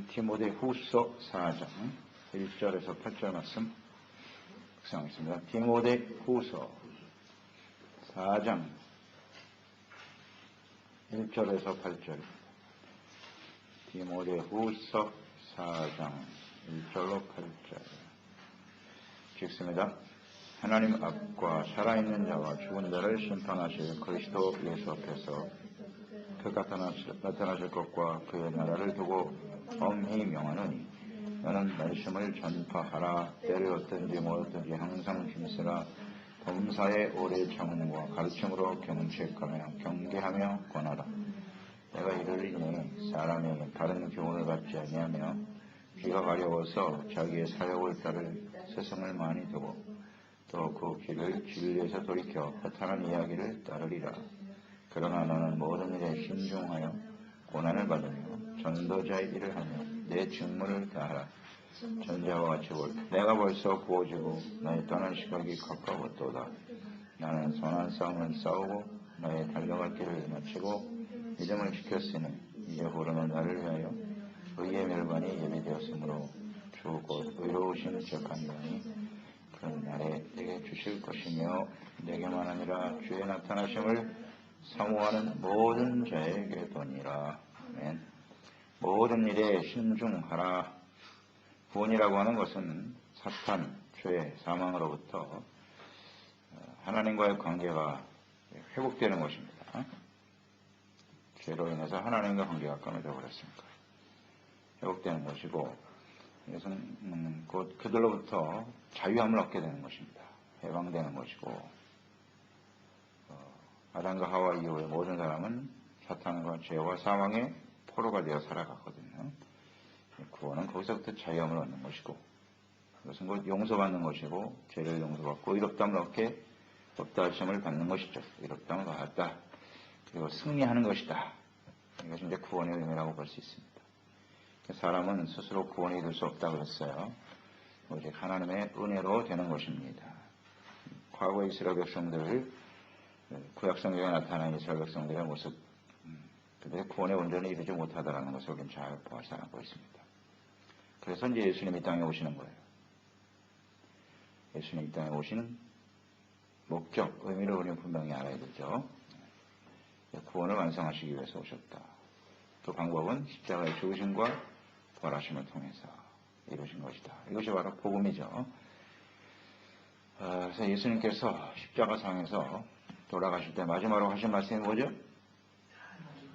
디모데 후서 4장 1절에서 8절 말씀 묵상하겠습니다. 디모데 후서 4장 1절에서 8절. 디모데 후서 4장 1절로 8절. 읽습니다. 하나님 앞과 살아있는 자와 죽은 자를 심판하실 그리스도 예수 앞에서 그가 나타나실 것과 그의 나라를 두고 엄히 명하노니 너는 말씀을 전파하라. 때를 얻든지 뭐든지 항상 힘쓰라. 범사에 오래 참음과 가르침으로 경책하며 경계하며 권하라. 내가 이르리니 사람이 다른 교훈을 받지 아니하며 귀가 가려워서 자기의 사역을 따를 스승을 많이 두고 또 그 길을 진리에서 돌이켜 허탄한 이야기를 따르리라. 그러나 너는 모든 일에 신중하여 고난을 받으며 전도자의 일을 하며 내 직무를 다하라. 전자와 같이 내가 벌써 구워지고 너의 떠난 시각이 가까웠도다. 나는 선한 싸움을 싸우고 너의 달려갈 길을 마치고 믿음을 지켰으니 이제 후로는 나를 위하여 의의 멸관이 예비되었으므로 주 곧 의로우신 척한다니 그 날에 내게 주실 것이며 내게만 아니라 주의 나타나심을 사모하는 모든 자에게도니라. 아멘. 모든 일에 신중하라. 구원이라고 하는 것은 사탄, 죄, 사망으로부터 하나님과의 관계가 회복되는 것입니다. 죄로 인해서 하나님과 관계가 끊어져 버렸으니까 회복되는 것이고, 이것은 곧 그들로부터 자유함을 얻게 되는 것입니다. 해방되는 것이고, 아담과 하와 이후에 모든 사람은 사탄과 죄와 사망의 포로가 되어 살아갔거든요. 구원은 거기서부터 자유함을 얻는 것이고, 그것은 곧 용서받는 것이고, 죄를 용서받고 의롭다함을 얻게 없다 하심을 받는 것이죠. 의롭다함을 받았다. 그리고 승리하는 것이다. 이것이 이제 구원의 의미라고 볼 수 있습니다. 사람은 스스로 구원이 이룰 수 없다고 했어요. 오직 하나님의 은혜로 되는 것입니다. 과거 이스라엘 백성들, 구약성경에 나타난 이스라엘 백성들의 모습, 그들의 구원의 온전히 이루지 못하다라는 것을 우리는 잘 보았고 있습니다. 그래서 이제 예수님이 이 땅에 오시는 거예요. 예수님이 이 땅에 오시는 목적, 의미를 우리는 분명히 알아야 되죠. 구원을 완성하시기 위해서 오셨다. 그 방법은 십자가의 죽으심과 부활하심을 통해서 이루신 것이다. 이것이 바로 복음이죠. 그래서 예수님께서 십자가상에서 돌아가실 때 마지막으로 하신 말씀이 뭐죠?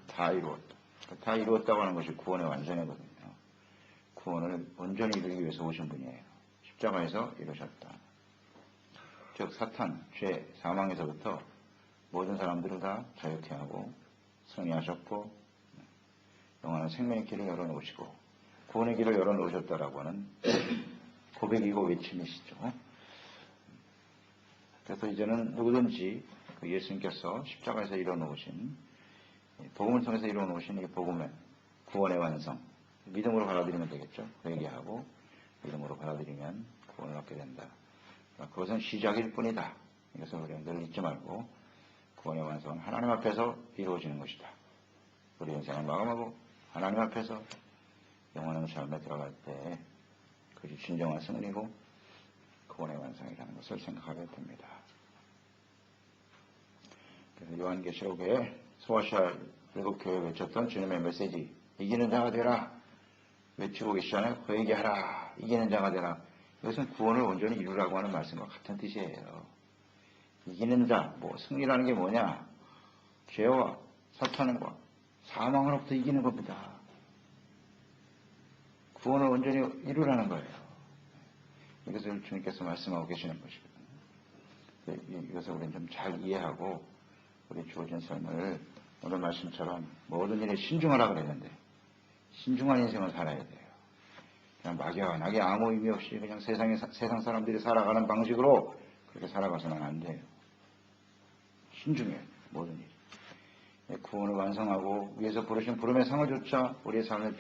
다 이루었다. 다 이루었다고 하는 것이 구원의 완성이거든요. 구원을 온전히 이루기 위해서 오신 분이에요. 십자가에서 이루셨다. 즉 사탄, 죄, 사망에서부터 모든 사람들을 다 자유케 하고 승리하셨고 영원한 생명의 길을 열어놓으시고 구원의 길을 열어놓으셨다라고 하는 고백이고 외침이시죠. 그래서 이제는 누구든지 그 예수님께서 십자가에서 이뤄놓으신 복음을 통해서 이뤄놓으신 이 복음의 구원의 완성, 믿음으로 받아들이면 되겠죠. 그 얘기하고 믿음으로 받아들이면 구원을 얻게 된다. 그것은 시작일 뿐이다. 이것을 우리가 늘 잊지 말고 구원의 완성은 하나님 앞에서 이루어지는 것이다. 우리 인생을 마감하고 하나님 앞에서 영원한 삶에 들어갈 때 그것이 진정한 승리고 구원의 완성이라는 것을 생각하게 됩니다. 그래서 요한계시록에 소아시아 7교회에 외쳤던 주님의 메시지, 이기는 자가 되라 외치고 계시잖아요. 그 얘기하라. 이기는 자가 되라. 이것은 구원을 온전히 이루라고 하는 말씀과 같은 뜻이에요. 이기는 자, 승리라는 게 뭐냐? 죄와 사탄과 사망으로부터 이기는 겁니다. 구원을 온전히 이루라는 거예요. 이것을 주님께서 말씀하고 계시는 것이거든요. 이것을 우리는 좀 잘 이해하고 우리 주어진 삶을 오늘 말씀처럼 모든 일에 신중하라 그랬는데 신중한 인생을 살아야 돼요. 그냥 막연하게 아무 의미 없이 그냥 세상 사람들이 살아가는 방식으로 그렇게 살아가서는 안 돼요. 신중해요. 모든 일. 구원을 완성하고 위에서 부르신 부름의 상을 쫓아 우리의 삶의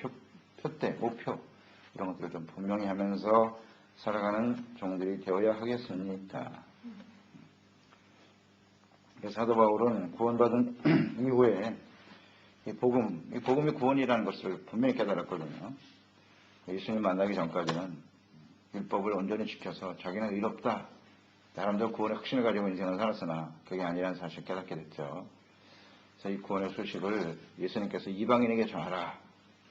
표대, 목표 이런 것들을 좀 분명히 하면서 살아가는 종들이 되어야 하겠습니다. 사도 바울은 구원받은 이후에 이 복음이 구원이라는 것을 분명히 깨달았거든요. 예수님 만나기 전까지는 율법을 온전히 지켜서 자기는 의롭다. 나름대로 구원의 확신을 가지고 인생을 살았으나 그게 아니라는 사실을 깨닫게 됐죠. 그래서 이 구원의 소식을 예수님께서 이방인에게 전하라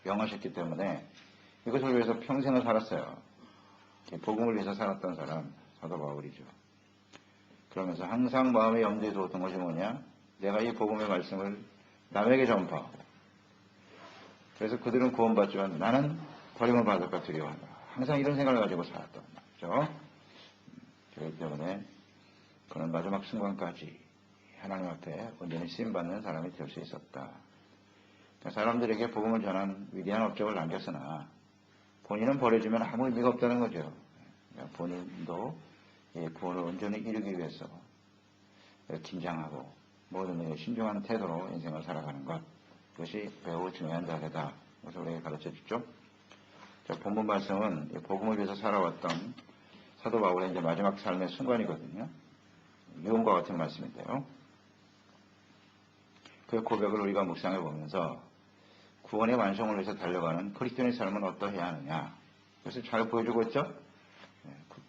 명하셨기 때문에 이것을 위해서 평생을 살았어요. 복음을 위해서 살았던 사람 사도 바울이죠. 그러면서 항상 마음의 염두에 두었던 것이 뭐냐? 내가 이 복음의 말씀을 남에게 전파하고 그래서 그들은 구원받지만 나는 버림을 받을까 두려워한다. 항상 이런 생각을 가지고 살았던 말이죠. 그렇기 때문에 그는 마지막 순간까지 하나님 앞에 온전히 쓰임받는 사람이 될 수 있었다. 그러니까 사람들에게 복음을 전한 위대한 업적을 남겼으나 본인은 버려지면 아무 의미가 없다는 거죠. 그러니까 본인도 구원을 온전히 이루기 위해서 긴장하고 모든 일에 신중한 태도로 인생을 살아가는 것, 그것이 매우 중요한 자세다. 그래서 우리에게 가르쳐 주죠. 자, 본문 말씀은 복음을 위해서 살아왔던 사도 바울의 이제 마지막 삶의 순간이거든요. 유언과 같은 말씀인데요. 그 고백을 우리가 묵상해 보면서 구원의 완성을 위해서 달려가는 그리스도인의 삶은 어떠해야 하느냐. 그래서 잘 보여주고 있죠.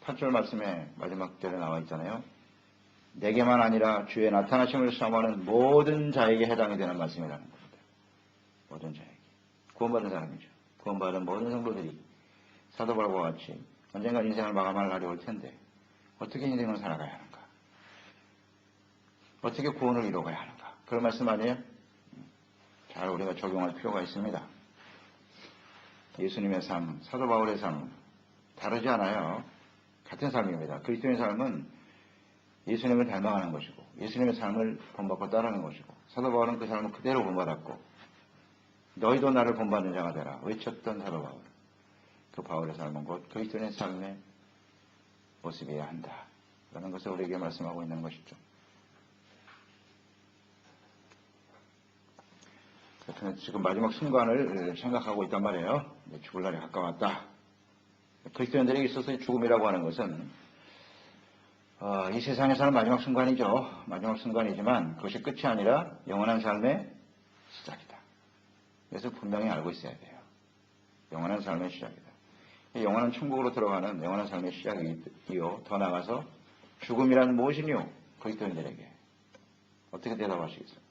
8절 말씀에 마지막 절에 나와 있잖아요. 내게만 아니라 주의 나타나심을 사모하는 모든 자에게 해당이 되는 말씀이라는 겁니다. 모든 자에게. 구원받은 사람이죠. 구원받은 모든 성도들이 사도 바울과 같이 언젠가 인생을 마감할 날이 올 텐데 어떻게 인생을 살아가야 하는가? 어떻게 구원을 이루어가야 하는가? 그런 말씀 아니에요? 잘 우리가 적용할 필요가 있습니다. 예수님의 삶, 사도 바울의 삶 다르지 않아요. 같은 삶입니다. 그리스도의 삶은 예수님을 닮아가는 것이고 예수님의 삶을 본받고 따르는 것이고 사도 바울은 그 삶을 그대로 본받았고 너희도 나를 본받는 자가 되라 외쳤던 사도 바울. 그 바울의 삶은 곧 그리스도의 삶의 모습이어야 한다. 라는 것을 우리에게 말씀하고 있는 것이죠. 지금 마지막 순간을 생각하고 있단 말이에요. 죽을 날이 가까웠다. 그리스도인들에게 있어서 죽음이라고 하는 것은 이 세상에서는 마지막 순간이죠. 마지막 순간이지만 그것이 끝이 아니라 영원한 삶의 시작이다. 그래서 분명히 알고 있어야 돼요. 영원한 삶의 시작이다. 영원한 천국으로 들어가는 영원한 삶의 시작이요. 더 나아가서 죽음이란 무엇이뇨? 그리스도인들에게 어떻게 대답하시겠습니까?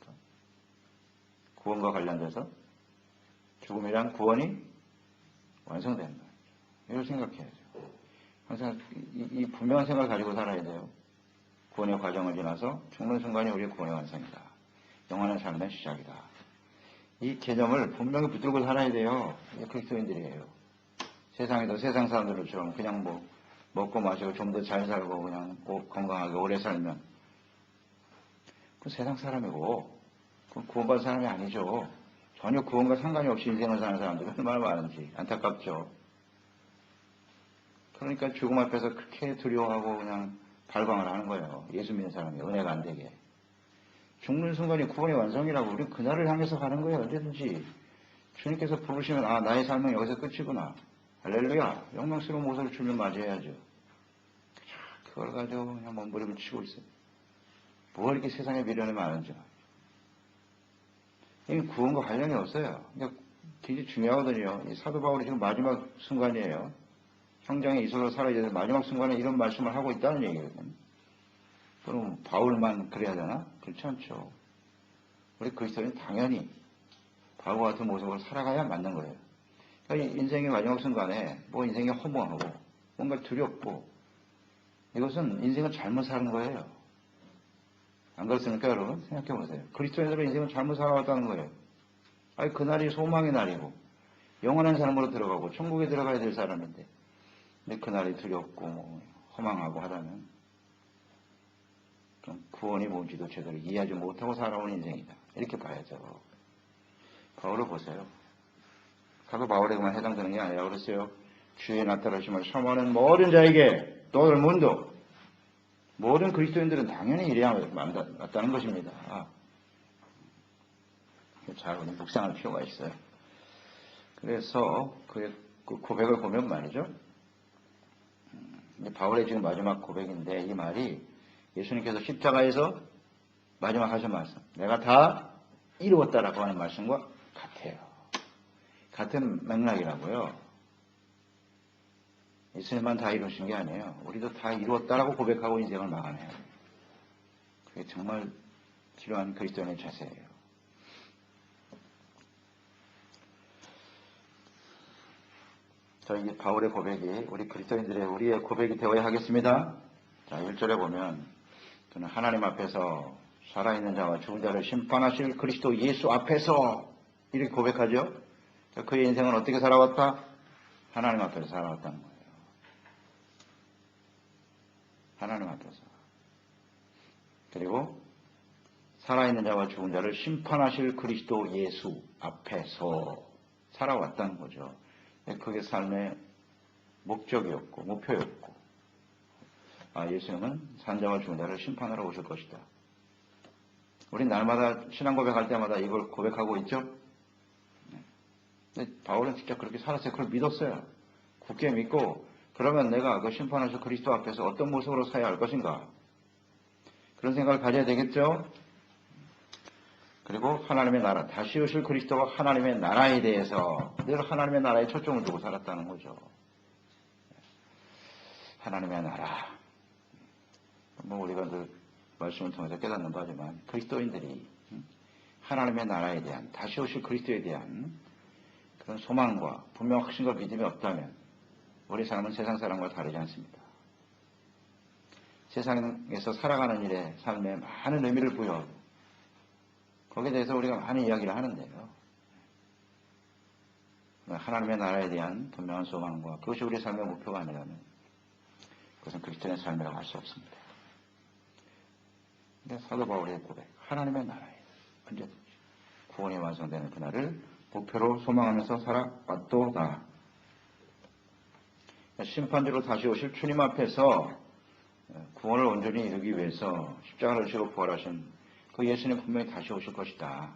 구원과 관련돼서 죽음이란 구원이 완성된다. 이걸 생각해야죠. 항상 이 분명한 생각을 가지고 살아야 돼요. 구원의 과정을 지나서 죽는 순간이 우리의 구원의 완성이다. 영원한 삶의 시작이다. 이 개념을 분명히 붙들고 살아야 돼요. 이게 그리스도인들이에요. 세상에도 세상 사람들처럼 그냥 뭐 먹고 마시고 좀 더 잘 살고 그냥 건강하게 오래 살면 그 세상 사람이고 그 구원받은 사람이 아니죠. 전혀 구원과 상관이 없이 인생을 사는 사람들이 얼마나 많은지 안타깝죠. 그러니까 죽음 앞에서 그렇게 두려워하고 그냥 발광을 하는 거예요. 예수 믿는 사람이 은혜가 안 되게. 죽는 순간이 구원의 완성이라고 우리 그날을 향해서 가는 거예요. 언제든지. 주님께서 부르시면 나의 삶은 여기서 끝이구나. 할렐루야. 영광스러운 모습을 주면 맞이해야죠. 그걸 가지고 그냥 몸부림을 치고 있어요. 뭐 이렇게 세상에 미련이 많은지. 이 구원과 관련이 없어요. 그러니까 굉장히 중요하거든요. 이 사도 바울이 지금 마지막 순간이에요. 형장의 이슬로 살아야 되는 마지막 순간에 이런 말씀을 하고 있다는 얘기거든요. 그럼 바울만 그래야 되나? 그렇지 않죠. 우리 그리스도인은 당연히 바울과 같은 모습으로 살아가야 맞는 거예요. 그러니까 인생의 마지막 순간에 뭐 인생이 허무하고 뭔가 두렵고 이것은 인생을 잘못 사는 거예요. 안 그렇습니까, 여러분? 생각해 보세요. 그리스도인들은 인생을 잘못 살아왔다는 거예요. 그날이 소망의 날이고 영원한 삶으로 들어가고 천국에 들어가야 될 사람인데 근데 그날이 두렵고 허망하고 하다면 좀 구원이 뭔지도 제대로 이해하지 못하고 살아온 인생이다. 이렇게 봐야죠. 바울을 보세요. 사도 바울에게만 해당되는 게 아니라 그랬어요. 주의 나타나심을 사모하는 모든 자에게 또는 문도 모든 그리스도인들은 당연히 이래야 맞다는 것입니다. 잘 우리 묵상할 필요가 있어요. 그래서 그 고백을 보면 말이죠. 바울의 지금 마지막 고백인데 이 말이 예수님께서 십자가에서 마지막 하신 말씀, 내가 다 이루었다라고 하는 말씀과 같아요. 같은 맥락이라고요. 예수님만 다 이루신 게 아니에요. 우리도 다 이루었다라고 고백하고 인생을 마감해요. 그게 정말 필요한 그리스도인의 자세예요. 자, 이게 바울의 고백이 우리 그리스도인들의 우리의 고백이 되어야 하겠습니다. 자, 1절에 보면 저는 하나님 앞에서 살아있는 자와 죽은 자를 심판하실 그리스도 예수 앞에서 이렇게 고백하죠. 자, 그의 인생은 어떻게 살아왔다? 하나님 앞에서 살아왔다는 거예요. 하나님 앞에서. 그리고 살아있는 자와 죽은 자를 심판하실 그리스도 예수 앞에서 살아왔다는 거죠. 그게 삶의 목적이었고 목표였고, 예수님은 산 자와 죽은 자를 심판하러 오실 것이다. 우리 날마다 신앙 고백할 때마다 이걸 고백하고 있죠. 근데 바울은 진짜 그렇게 살았어요. 그걸 믿었어요. 굳게 믿고, 그러면 내가 그 심판하실 그리스도 앞에서 어떤 모습으로 서야 할 것인가, 그런 생각을 가져야 되겠죠. 그리고 하나님의 나라, 다시 오실 그리스도와 하나님의 나라에 대해서 늘 하나님의 나라에 초점을 두고 살았다는 거죠. 하나님의 나라. 우리가 늘 말씀을 통해서 깨닫는 바지만, 그리스도인들이 하나님의 나라에 대한, 다시 오실 그리스도에 대한 그런 소망과 분명 확신과 믿음이 없다면 우리 삶은 세상 사람과 다르지 않습니다. 세상에서 살아가는 일에 삶에 많은 의미를 부여하고, 거기에 대해서 우리가 많은 이야기를 하는데요. 하나님의 나라에 대한 분명한 소망과 그것이 우리 삶의 목표가 아니라면 그것은 그리스도인의 삶이라고 할 수 없습니다. 근데 사도 바울의 고백, 하나님의 나라에 언제든지 구원이 완성되는 그날을 목표로 소망하면서 살아왔도다. 심판대로 다시 오실 주님 앞에서 구원을 온전히 이루기 위해서 십자가를 지고 부활하신 그 예수님 분명히 다시 오실 것이다.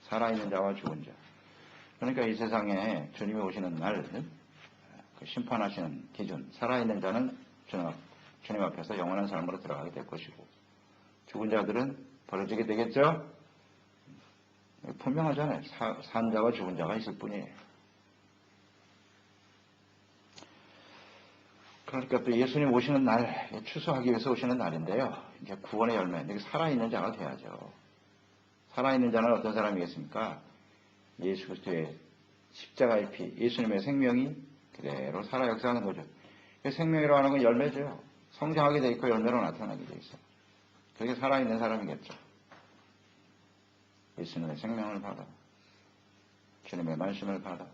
살아있는 자와 죽은 자. 그러니까 이 세상에 주님이 오시는 날, 그 심판하시는 기준, 살아있는 자는 주님 앞에서 영원한 삶으로 들어가게 될 것이고, 죽은 자들은 버려지게 되겠죠? 분명하잖아요. 산 자와 죽은 자가 있을 뿐이에요. 그러니까 또 예수님 오시는 날, 추수하기 위해서 오시는 날인데요. 이제 구원의 열매, 여기 살아있는 자가 돼야죠. 살아있는 자는 어떤 사람이겠습니까? 예수 그리스도의 십자가의 피, 예수님의 생명이 그대로 살아 역사하는 거죠. 생명이라고 하는 건 열매죠. 성장하게 돼 있고 열매로 나타나게 돼 있어요. 그게 살아있는 사람이겠죠. 예수님의 생명을 받아, 주님의 말씀을 받아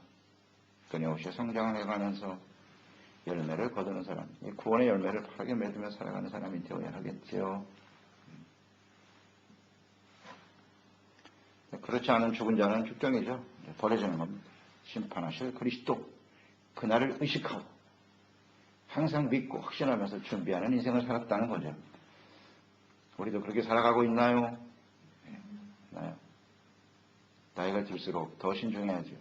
끊임없이 성장을 해가면서 열매를 거두는 사람, 이 구원의 열매를 바르게 맺으며 살아가는 사람이 되어야 하겠죠. 그렇지 않은 죽은 자는 죽정이죠. 버려지는 겁니다. 심판하실 그리스도, 그날을 의식하고 항상 믿고 확신하면서 준비하는 인생을 살았다는 거죠. 우리도 그렇게 살아가고 있나요? 네. 나이가 들수록 더 신중해야죠.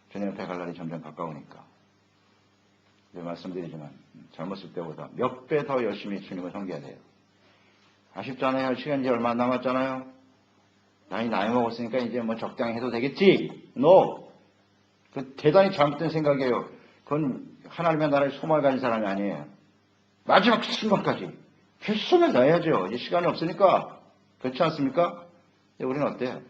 주님 앞에 갈 날이 점점 가까우니까. 말씀드리지만 젊었을 때보다 몇 배 더 열심히 주님을 섬겨야 돼요. 아쉽잖아요. 시간이 얼마 안 남았잖아요. 나이 먹었으니까 이제 뭐 적당히 해도 되겠지. No. 그 대단히 잘못된 생각이에요. 그건 하나님의 나라에 소망을 가진 사람이 아니에요. 마지막 순간까지 최선을 다해야죠. 이제 시간이 없으니까. 그렇지 않습니까? 우리는 어때요?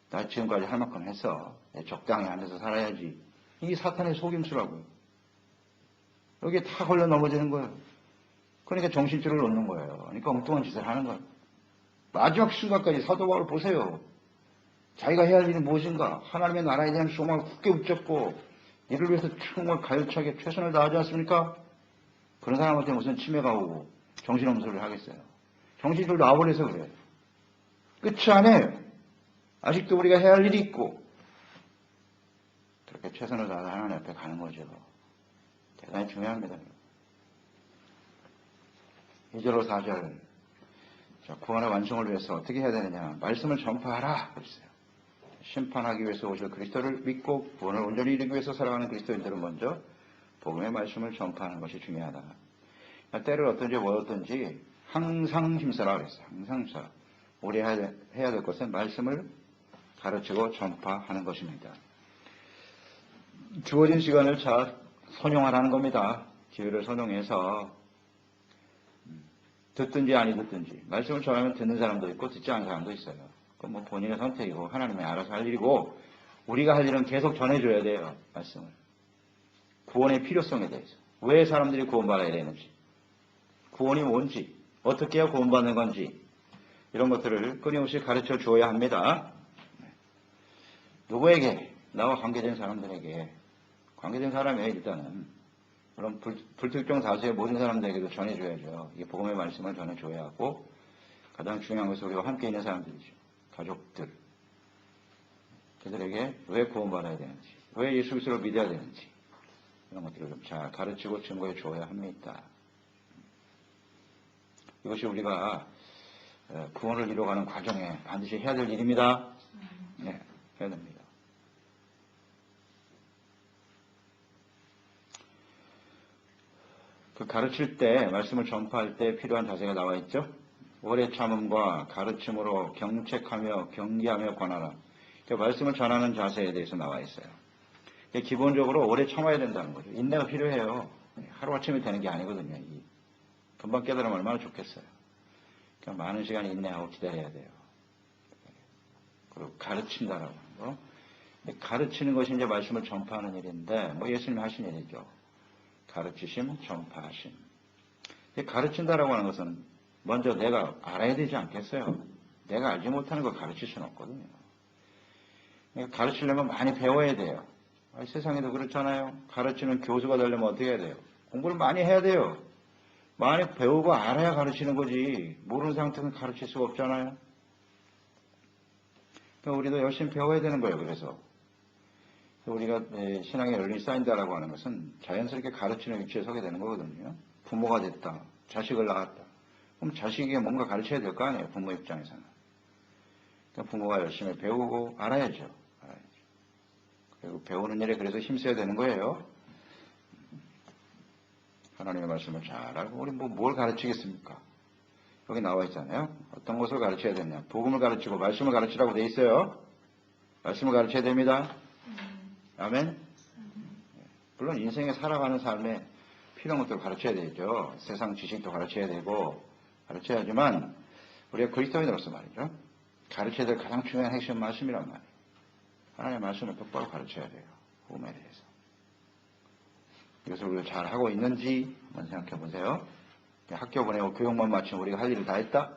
나 지금까지 할 만큼 해서 적당히 앉아서 살아야지. 이게 사탄의 속임수라고요. 여기에 다 걸려 넘어지는 거예요. 그러니까 정신줄을 놓는 거예요. 그러니까 엉뚱한 짓을 하는 거예요. 마지막 순간까지 사도 바울을 보세요. 자기가 해야 할 일이 무엇인가? 하나님의 나라에 대한 소망을 굳게 붙잡고 이를 위해서 정말 가열차게 최선을 다하지 않습니까? 그런 사람한테 무슨 치매가 오고 정신없는 소리를 하겠어요. 정신줄 놔버려서 그래요. 끝이 아니에요. 아직도 우리가 해야 할 일이 있고 그렇게 최선을 다해서 하나님 앞에 가는 거죠. 대단히 중요합니다. 2절로 4절. 자, 구원의 완성을 위해서 어떻게 해야 되느냐? 말씀을 전파하라. 그랬어요. 심판하기 위해서 오실 그리스도를 믿고 구원을 온전히 이루기 위해서 살아가는 그리스도인들은 먼저 복음의 말씀을 전파하는 것이 중요하다. 때를 어떤지 뭐 어떤지 항상 힘써라 그랬어요. 항상 힘써라. 우리 해야 될 것은 말씀을 가르치고 전파하는 것입니다. 주어진 시간을 잘 선용하라는 겁니다. 기회를 선용해서 듣든지 아니 듣든지 말씀을 전하면 듣는 사람도 있고 듣지 않는 사람도 있어요. 그건 뭐 본인의 선택이고 하나님이 알아서 할 일이고 우리가 할 일은 계속 전해줘야 돼요. 말씀을. 구원의 필요성에 대해서. 왜 사람들이 구원받아야 되는지. 구원이 뭔지. 어떻게 해야 구원받는 건지. 이런 것들을 끊임없이 가르쳐 주어야 합니다. 누구에게? 나와 관계된 사람들에게. 관계된 사람이에요 일단은. 그럼 불특정 다수의 모든 사람들에게도 전해줘야죠. 이 복음의 말씀을 전해줘야 하고 가장 중요한 것은 우리와 함께 있는 사람들이죠. 가족들. 그들에게 왜 구원받아야 되는지, 왜 예수 그리스도를 믿어야 되는지 이런 것들을 좀 잘 가르치고 증거해 줘야 합니다. 이것이 우리가 구원을 이루어가는 과정에 반드시 해야 될 일입니다. 네, 해야 됩니다. 그 가르칠 때, 말씀을 전파할 때 필요한 자세가 나와 있죠. 오래 참음과 가르침으로 경책하며 경계하며 권하라. 말씀을 전하는 자세에 대해서 나와 있어요. 기본적으로 오래 참아야 된다는 거죠. 인내가 필요해요. 하루아침에 되는 게 아니거든요. 금방 깨달으면 얼마나 좋겠어요. 그러니까 많은 시간 인내하고 기다려야 돼요. 그리고 가르친다라고 하는 거. 가르치는 것이 이제 말씀을 전파하는 일인데, 뭐 예수님이 하신 일이죠. 가르치심, 전파하심. 가르친다라고 하는 것은 먼저 내가 알아야 되지 않겠어요? 내가 알지 못하는 걸 가르칠 수는 없거든요. 그러니까 가르치려면 많이 배워야 돼요. 세상에도 그렇잖아요. 가르치는 교수가 되려면 어떻게 해야 돼요? 공부를 많이 해야 돼요. 많이 배우고 알아야 가르치는 거지. 모르는 상태는 가르칠 수가 없잖아요. 그러니까 우리도 열심히 배워야 되는 거예요. 그래서 우리가 신앙의 열린이 쌓인다라고 하는 것은 자연스럽게 가르치는 위치에 서게 되는 거거든요. 부모가 됐다. 자식을 낳았다. 그럼 자식에게 뭔가 가르쳐야 될 거 아니에요. 부모 입장에서는. 그러니까 부모가 열심히 배우고 알아야죠. 그리고 배우는 일에 그래서 힘써야 되는 거예요. 하나님의 말씀을 잘 알고 우리 뭘 가르치겠습니까? 여기 나와 있잖아요. 어떤 것을 가르쳐야 되냐. 복음을 가르치고 말씀을 가르치라고 돼 있어요. 말씀을 가르쳐야 됩니다. 아멘. 물론 인생에 살아가는 삶에 필요한 것들을 가르쳐야 되죠. 세상 지식도 가르쳐야 되고 가르쳐야지만 우리가 그리스도인으로서 말이죠. 가르쳐야 될 가장 중요한 핵심 말씀이란 말이에요. 하나님의 말씀을 똑바로 가르쳐야 돼요. 복음에 대해서. 이것을 우리가 잘 하고 있는지 한번 생각해 보세요. 학교 보내고 교육만 마치면 우리가 할 일을 다 했다?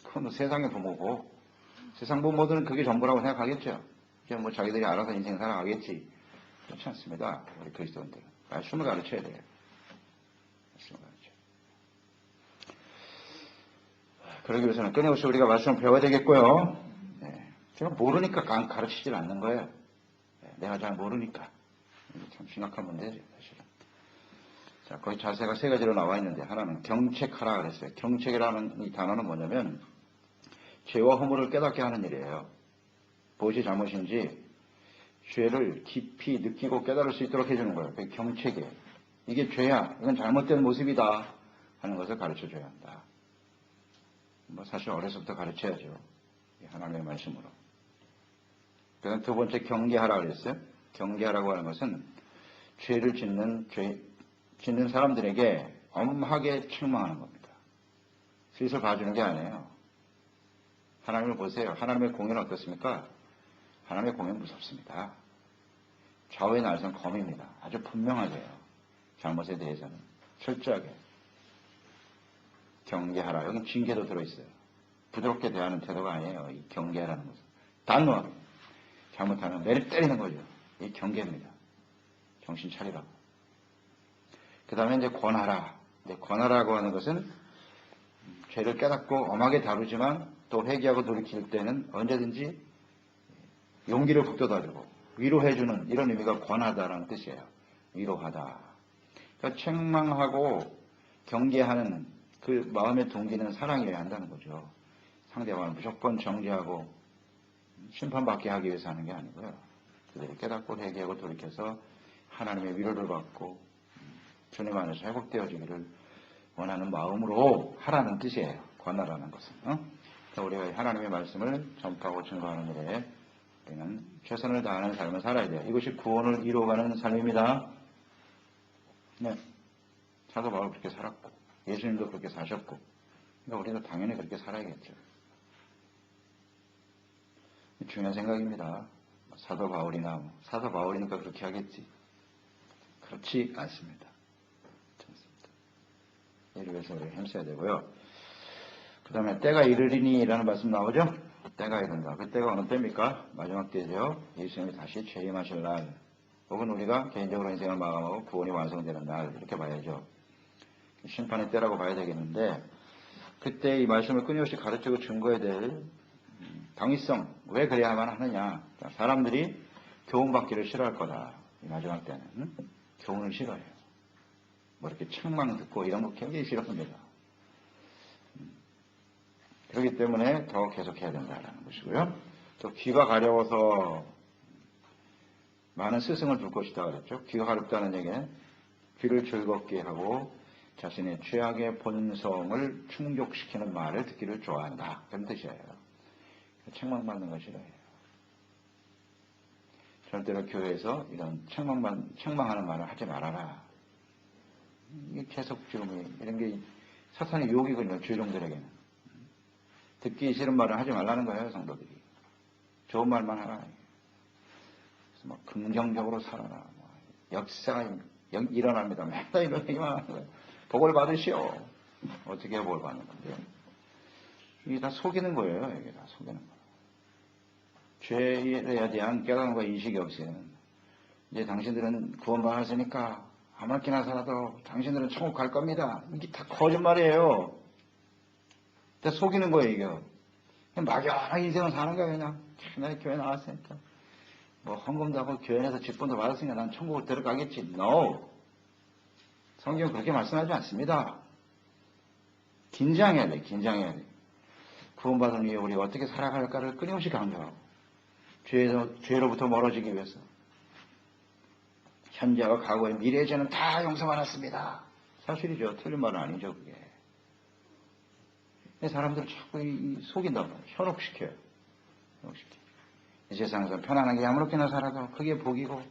그건 세상의 부모고 세상 부모들은 그게 전부라고 생각하겠죠. 그냥 뭐 자기들이 알아서 인생 살아가겠지. 그렇지 않습니다. 우리 그리스도인들은 말씀을 가르쳐야 돼요. 말씀을 가르쳐야 돼요. 그러기 위해서는 끊임없이 우리가 말씀을 배워야 되겠고요. 제가 모르니까 가르치질 않는 거예요. 내가 잘 모르니까. 참 심각한 문제죠, 사실은. 자, 거기 자세가 세 가지로 나와 있는데, 하나는 경책하라 그랬어요. 경책이라는 이 단어는 뭐냐면, 죄와 허물을 깨닫게 하는 일이에요. 무엇이 잘못인지, 죄를 깊이 느끼고 깨달을 수 있도록 해주는 거예요. 그게 경책이에요. 이게 죄야. 이건 잘못된 모습이다. 하는 것을 가르쳐 줘야 한다. 뭐, 사실 어려서부터 가르쳐야죠. 하나님의 말씀으로. 그다음 두 번째 경계하라 그랬어요. 경계하라고 하는 것은 죄를 짓는 사람들에게 엄하게 책망하는 겁니다. 슬슬 봐주는 게 아니에요. 하나님을 보세요. 하나님의 공의는 어떻습니까? 하나님의 공의는 무섭습니다. 좌우의 날선 검입니다. 아주 분명하게요. 잘못에 대해서는 철저하게 경계하라. 여기 징계도 들어있어요. 부드럽게 대하는 태도가 아니에요. 이 경계하라는 것은 단호하게 잘못하면 매를 때리는 거죠. 이 경계입니다. 정신 차리라고. 그 다음에 이제 권하라. 권하라고 하는 것은 죄를 깨닫고 엄하게 다루지만 또 회개하고 돌이킬 때는 언제든지 용기를 북돋아주고 위로해주는 이런 의미가 권하다라는 뜻이에요. 위로하다. 그러니까 책망하고 경계하는 그 마음의 동기는 사랑이어야 한다는 거죠. 상대방을 무조건 정죄하고 심판받게 하기 위해서 하는 게 아니고요. 그들이 깨닫고 회개하고 돌이켜서 하나님의 위로를 받고 주님 안에서 회복되어지기를 원하는 마음으로 하라는 뜻이에요. 권하라는 것은. 그러니까 우리가 하나님의 말씀을 전파하고 증거하는 일에 우리는 최선을 다하는 삶을 살아야 돼요. 이것이 구원을 이루어가는 삶입니다. 네. 사도 바울 그렇게 살았고 예수님도 그렇게 사셨고 그러니까 우리도 당연히 그렇게 살아야겠죠. 중요한 생각입니다. 사도 바울이니까 그렇게 하겠지. 그렇지 않습니다. 이를 위해서 우리가 힘써야 되고요. 그 다음에 때가 이르리니 라는 말씀 나오죠? 때가 이른다. 그 때가 어느 때입니까? 마지막 때죠. 예수님이 다시 재림하실 날, 혹은 우리가 개인적으로 인생을 마감하고 구원이 완성되는 날, 이렇게 봐야죠. 심판의 때라고 봐야 되겠는데, 그때 이 말씀을 끊임없이 가르치고 증거해야 될 당위성, 왜 그래야만 하느냐. 사람들이 교훈받기를 싫어할 거다. 이 마지막 때는. 교훈을 싫어해요. 뭐 이렇게 책망 듣고 이런 거 굉장히 싫어합니다. 그렇기 때문에 더 계속해야 된다는 것이고요. 또 귀가 가려워서 많은 스승을 둘 것이다 그랬죠. 귀가 가렵다는 얘기는 귀를 즐겁게 하고 자신의 죄악의 본성을 충족시키는 말을 듣기를 좋아한다. 그런 뜻이에요. 책망받는 걸 싫어해요. 절대로 교회에서 이런 책망하는 말을 하지 말아라. 이게 계속 지금 이런 게 사탄의 유혹이거든요. 주종들에게는. 듣기 싫은 말을 하지 말라는 거예요. 성도들이. 좋은 말만 하라. 그래서 막 긍정적으로 살아라. 역사가 일어납니다. 맨날 이런 얘기만 하는 거예요. 복을 받으시오. 어떻게 복을 받는 건데요. 이게 다 속이는 거예요. 이게 다 속이는 거예요. 죄에 대한 깨달음과 인식이 없이는 이제 당신들은 구원받았으니까 아무렇게나 살아도 당신들은 천국 갈 겁니다. 이게 다 거짓말이에요. 다 속이는 거예요, 이게. 그냥 막연하게 인생을 사는 거예요, 그냥. 내가 교회 나왔으니까. 뭐 헌금도 하고 교회 내서 직분도 받았으니까 난 천국을 들어가겠지. No. 성경은 그렇게 말씀하지 않습니다. 긴장해야 돼, 긴장해야 돼. 구원받은 이후에 우리가 어떻게 살아갈까를 끊임없이 강조하고 죄로부터 멀어지기 위해서 현재와 과거의 미래의 죄는 다 용서받았습니다. 사실이죠. 틀린 말은 아니죠, 그게. 사람들을 자꾸 속인단 말이에요. 현혹시켜요. 이 세상에서 편안하게 아무렇게나 살아도 그게 복이고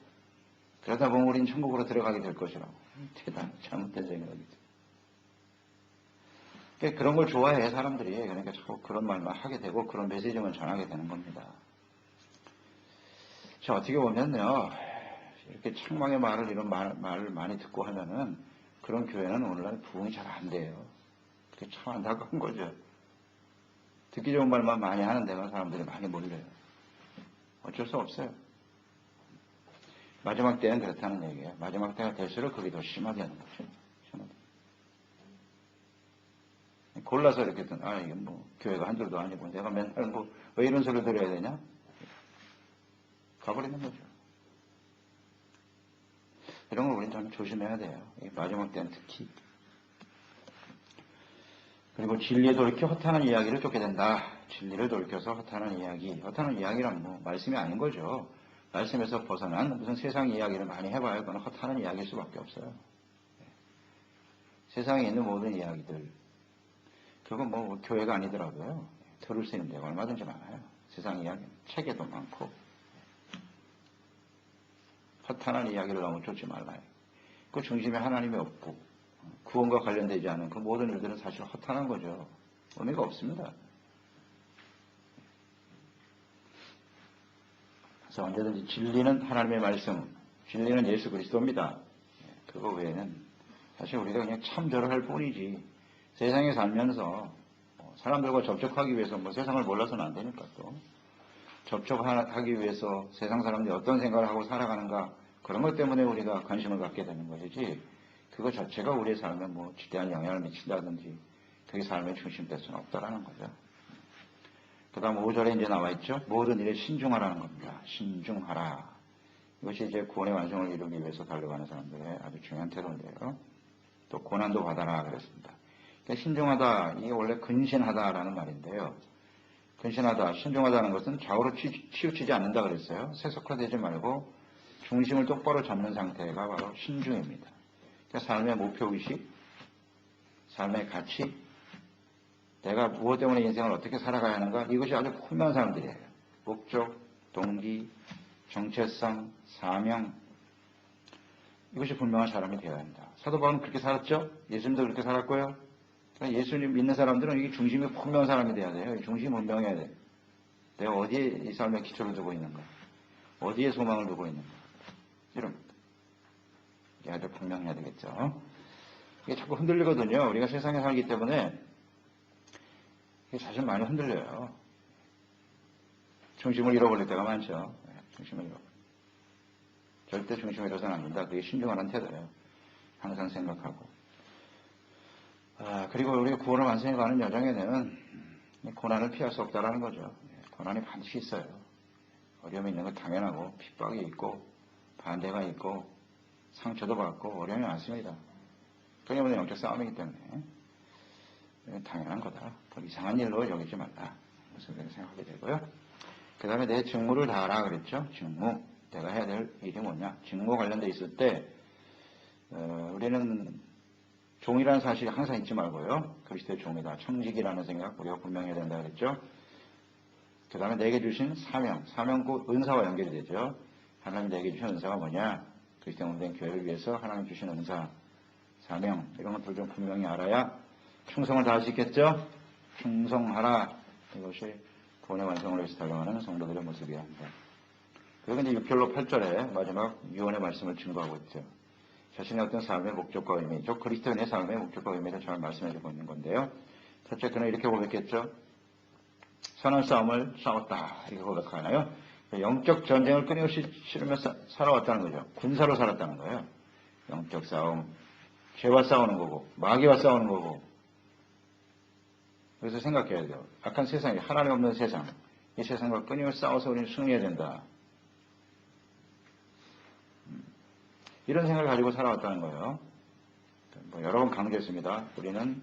그러다 보면 우리는 천국으로 들어가게 될 것이라고. 대단히 잘못된 생각이죠. 그런 걸 좋아해 사람들이. 그러니까 자꾸 그런 말만 하게 되고 그런 메시지만 전하게 되는 겁니다. 자, 어떻게 보면요, 이렇게 책망의 말을 이런 말을 많이 듣고 하면은 그런 교회는 오늘날 부흥이 잘 안 돼요. 그게 참 안타까운 거죠. 듣기 좋은 말만 많이 하는 데만 사람들이 많이 몰려요. 어쩔 수 없어요. 마지막 때는 그렇다는 얘기예요. 마지막 때가 될수록 그게 더 심하게 하는 거죠. 골라서 이렇게 이게 뭐 교회가 한둘도 아니고 내가 맨날 뭐 왜 이런 소리를 들어야 되냐? 가버리는 거죠. 이런 걸 우리는 좀 조심해야 돼요. 마지막 때는 특히. 그리고 진리에 돌이켜 허탄한 이야기를 쫓게 된다. 진리를 돌이켜서 허탄한 이야기. 허탄한 이야기란 뭐 말씀이 아닌 거죠. 말씀에서 벗어난 무슨 세상 이야기를 많이 해봐야 그건 허탄한 이야기일 수밖에 없어요. 세상에 있는 모든 이야기들. 그건 뭐 교회가 아니더라고요. 들을 수 있는 데가 얼마든지 많아요. 세상 이야기. 책에도 많고. 허탄한 이야기를 너무 쫓지 말라요. 그 중심에 하나님이 없고 구원과 관련되지 않은 그 모든 일들은 사실 허탄한 거죠. 의미가 없습니다. 그래서 언제든지 진리는 하나님의 말씀, 진리는 예수 그리스도입니다. 그거 외에는 사실 우리가 그냥 참조를 할 뿐이지 세상에 살면서 사람들과 접촉하기 위해서 뭐 세상을 몰라서는 안 되니까 또 접촉하기 위해서 세상 사람들이 어떤 생각을 하고 살아가는가 그런 것 때문에 우리가 관심을 갖게 되는 것이지 그거 자체가 우리의 삶에 뭐 지대한 영향을 미친다든지 그게 삶의 중심 될 수는 없다라는 거죠. 그 다음 5절에 이제 나와 있죠. 모든 일에 신중하라는 겁니다. 신중하라. 이것이 이제 구원의 완성을 이루기 위해서 달려가는 사람들의 아주 중요한 태도인데요. 또 고난도 받아라 그랬습니다. 그러니까 신중하다, 이게 원래 근신하다라는 말인데요. 근신하다, 신중하다는 것은 좌우로 치우치지 않는다 그랬어요. 세속화되지 말고 중심을 똑바로 잡는 상태가 바로 신중입니다. 그러니까 삶의 목표의식, 삶의 가치, 내가 무엇 때문에 인생을 어떻게 살아가야 하는가, 이것이 아주 분명한 사람들이에요. 목적, 동기, 정체성, 사명, 이것이 분명한 사람이 되어야 합니다. 사도 바울은 그렇게 살았죠? 예수님도 그렇게 살았고요. 그러니까 예수님 믿는 사람들은 이게 중심이 분명한 사람이 돼야 돼요. 중심이 분명해야 돼요. 내가 어디에 이 삶의 기초를 두고 있는가? 어디에 소망을 두고 있는가? 이런 이게 아주 분명해야 되겠죠. 이게 자꾸 흔들리거든요. 우리가 세상에 살기 때문에 이게 사실 많이 흔들려요. 중심을 잃어버릴 때가 많죠. 중심을 잃어버려. 절대 중심을 잃어서는 안 된다. 그게 신중한 태도예요. 항상 생각하고. 그리고 우리가 구원을 완성해 가는 여정에는 고난을 피할 수 없다라는 거죠. 고난이 반드시 있어요. 어려움이 있는 건 당연하고 핍박이 있고 반대가 있고 상처도 받고 어려움이 많습니다. 그게 오늘 영적 싸움이기 때문에 당연한 거다. 더 이상한 일로 여기지 말라. 그래서 그렇게 생각하게 되고요. 그 다음에 내 직무를 다하라 그랬죠. 직무. 내가 해야 될 일이 뭐냐. 직무 관련돼 있을 때 우리는 종이라는 사실이 항상 잊지 말고요. 그리스도의 종이다. 청직이라는 생각 우리가 분명히 해야 된다 그랬죠. 그 다음에 내게 주신 사명. 사명 곧 은사와 연결이 되죠. 하나님 내게 주신 은사가 뭐냐. 그리스도의 몸된 교회를 위해서 하나님 주신 은사, 사명 이런 것들 좀 분명히 알아야 충성을 다할 수 있겠죠. 충성하라. 이것이 구원의 완성을 위해서 달려가는 성도들의 모습이야 합니다. 그리고 이제 6절로 8절에 마지막 유언의 말씀을 증거하고 있죠. 자신의 어떤 삶의 목적과 의미, 저 그리스도인의 삶의 목적과 의미를 잘 말씀해주고 있는 건데요. 첫째, 그는 이렇게 고백했죠. 선한 싸움을 싸웠다. 이렇게 고백하나요? 영적 전쟁을 끊임없이 치르면서 살아왔다는 거죠. 군사로 살았다는 거예요. 영적 싸움, 죄와 싸우는 거고, 마귀와 싸우는 거고. 그래서 생각해야 돼요. 악한 세상이 하나님 없는 세상, 이 세상과 끊임없이 싸워서 우리는 승리해야 된다. 이런 생각을 가지고 살아왔다는 거예요. 여러 번 강조했습니다. 우리는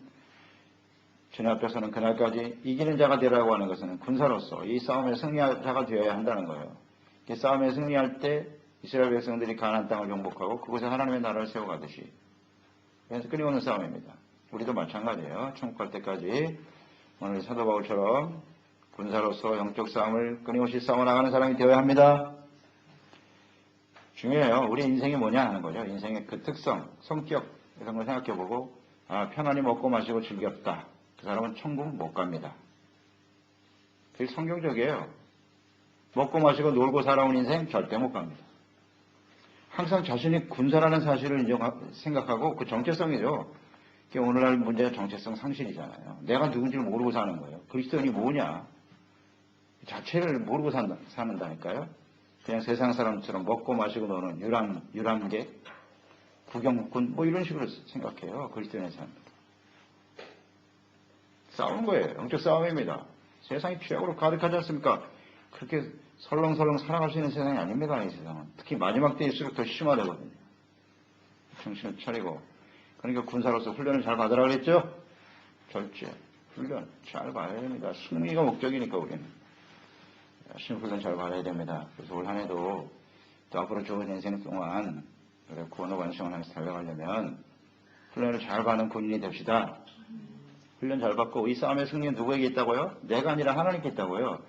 주님 앞에서는 그날까지 이기는 자가 되라고 하는 것은 군사로서 이 싸움에 승리할 자가 되어야 한다는 거예요. 이 싸움에 승리할 때 이스라엘 백성들이 가나안 땅을 정복하고 그곳에 하나님의 나라를 세워가듯이. 그래서 끊임없는 싸움입니다. 우리도 마찬가지예요. 천국 갈 때까지 오늘 사도 바울처럼 군사로서 영적 싸움을 끊임없이 싸워나가는 사람이 되어야 합니다. 중요해요. 우리 인생이 뭐냐 하는 거죠. 인생의 그 특성, 성격 이런 걸 생각해보고 편안히 먹고 마시고 즐겼다. 그 사람은 천국 못 갑니다. 그게 성경적이에요. 먹고 마시고 놀고 살아온 인생 절대 못 갑니다. 항상 자신이 군사라는 사실을 생각하고 그 정체성이죠. 그게 오늘날 문제가 정체성 상실이잖아요. 내가 누군지를 모르고 사는 거예요. 그리스도인이 뭐냐. 자체를 모르고 사는다니까요. 그냥 세상 사람처럼 먹고 마시고 노는 유람객, 구경꾼 뭐 이런 식으로 생각해요. 그리스도인의 삶. 싸우는 거예요. 영적 싸움입니다. 세상이 취약으로 가득하지 않습니까? 그렇게 설렁설렁 살아갈 수 있는 세상이 아닙니다. 이 세상은. 특히 마지막 때일수록 더 심화되거든요. 정신을 차리고. 그러니까 군사로서 훈련을 잘 받으라 그랬죠? 절제, 훈련 잘 받아야 됩니다. 승리가 목적이니까 우리는. 열심히 훈련 잘 받아야 됩니다. 그래서 올 한 해도 또 앞으로 좋은 인생 동안 구원의 완성을 하면서 달려가려면 훈련을 잘 받는 군인이 됩시다. 훈련 잘 받고 이 싸움의 승리는 누구에게 있다고요? 내가 아니라 하나님께 있다고요.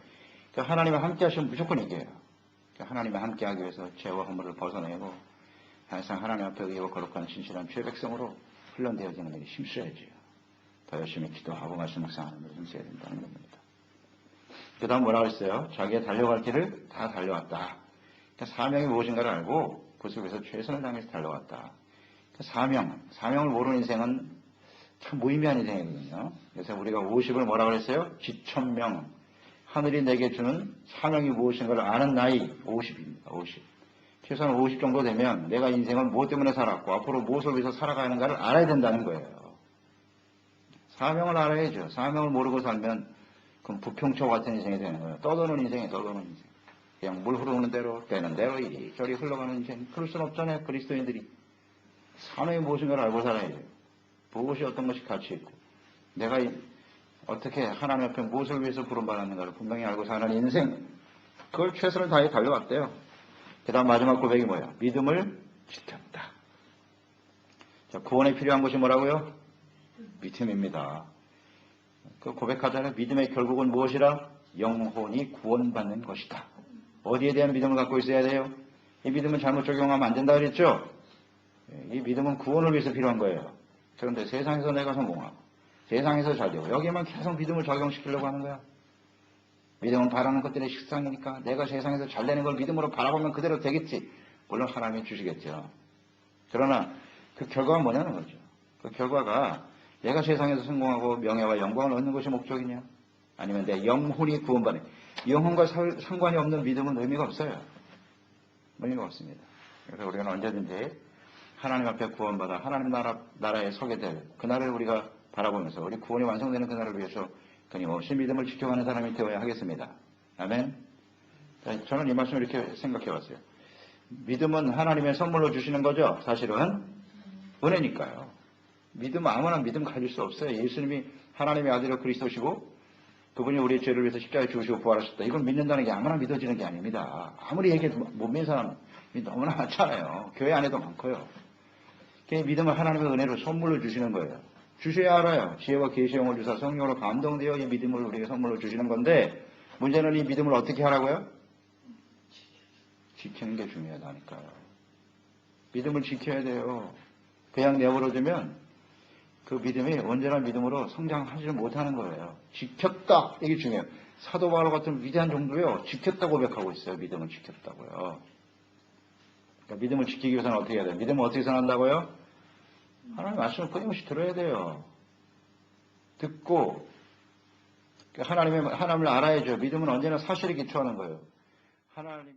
그러니까 하나님과 함께 하시면 무조건 이겨요. 그러니까 하나님과 함께 하기 위해서 죄와 허물을 벗어내고 항상 하나님 앞에 의와 거룩한 진실한 죄 백성으로 훈련되어지는 일이 힘써야지요. 더 열심히 기도하고 말씀 묵상하는 일을 힘써야 된다는 겁니다. 그 다음 뭐라고 했어요? 자기가 달려갈 길을 다 달려왔다. 그러니까 사명이 무엇인가를 알고 그 속에서 최선을 다해서 달려왔다. 그러니까 사명을 모르는 인생은 참 무의미한 인생이거든요. 그래서 우리가 50을 뭐라고 그랬어요? 지천명. 하늘이 내게 주는 사명이 무엇인가를 아는 나이 50입니다. 50. 최소한 50 정도 되면 내가 인생을 무엇 때문에 살았고 앞으로 무엇을 위해서 살아가는가를 알아야 된다는 거예요. 사명을 알아야죠. 사명을 모르고 살면 그럼 부평초 같은 인생이 되는 거예요. 떠도는 인생이 떠도는 인생. 그냥 물 흐르는 대로 되는 대로 이리저리 흘러가는 인생. 그럴 수는 없잖아요. 그리스도인들이. 사명이 무엇인가를 알고 살아야죠. 무엇이 어떤 것이 가치 있고 내가 어떻게 하나님 앞에 무엇을 위해서 부름받았는가를 분명히 알고 사는 인생. 그걸 최선을 다해 달려왔대요. 그 다음 마지막 고백이 뭐예요? 믿음을 지켰다. 자, 구원에 필요한 것이 뭐라고요? 믿음입니다. 그 고백하잖아요. 믿음의 결국은 무엇이라? 영혼이 구원받는 것이다. 어디에 대한 믿음을 갖고 있어야 돼요? 이 믿음은 잘못 적용하면 안 된다 그랬죠? 이 믿음은 구원을 위해서 필요한 거예요. 그런데 세상에서 내가 성공하고 세상에서 잘 되고 여기에만 계속 믿음을 적용시키려고 하는 거야. 믿음은 바라는 것들의 식상이니까 내가 세상에서 잘 되는 걸 믿음으로 바라보면 그대로 되겠지. 물론 하나님이 주시겠죠. 그러나 그 결과가 뭐냐는 거죠. 그 결과가 내가 세상에서 성공하고 명예와 영광을 얻는 것이 목적이냐? 아니면 내 영혼이 구원받는 영혼과 상관이 없는 믿음은 의미가 없어요. 의미가 없습니다. 그래서 우리는 언제든지 하나님 앞에 구원받아 하나님 나라에 서게 될 그날을 우리가 바라보면서 우리 구원이 완성되는 그날을 위해서 끊임없이 믿음을 지켜가는 사람이 되어야 하겠습니다. 아멘. 저는 이 말씀을 이렇게 생각해 봤어요. 믿음은 하나님의 선물로 주시는 거죠. 사실은 은혜니까요. 믿음 아무나 믿음 가질 수 없어요. 예수님이 하나님의 아들이요 그리스도시고 그분이 우리의 죄를 위해서 십자가에 죽으시고 부활하셨다. 이걸 믿는다는 게 아무나 믿어지는 게 아닙니다. 아무리 얘기해도 못 믿는 사람이 너무나 많잖아요. 교회 안에도 많고요. 믿음은 하나님의 은혜로 선물로 주시는 거예요. 주셔야 알아요. 지혜와 계시의 영을 주사 성령으로 감동되어 이 믿음을 우리에게 선물로 주시는 건데 문제는 이 믿음을 어떻게 하라고요? 지키는 게 중요하다니까요. 믿음을 지켜야 돼요. 그냥 내버려두면 그 믿음이 온전한 믿음으로 성장하지 못하는 거예요. 지켰다. 이게 중요해요. 사도 바울 같은 위대한 정도요. 지켰다 고백하고 있어요. 믿음을 지켰다고요. 그러니까 믿음을 지키기 위해서는 어떻게 해야 돼요? 믿음을 어떻게 선한다고요? 하나님 말씀을 끊임없이 들어야 돼요. 듣고 하나님을 알아야죠. 믿음은 언제나 사실에 기초하는 거예요. 하나님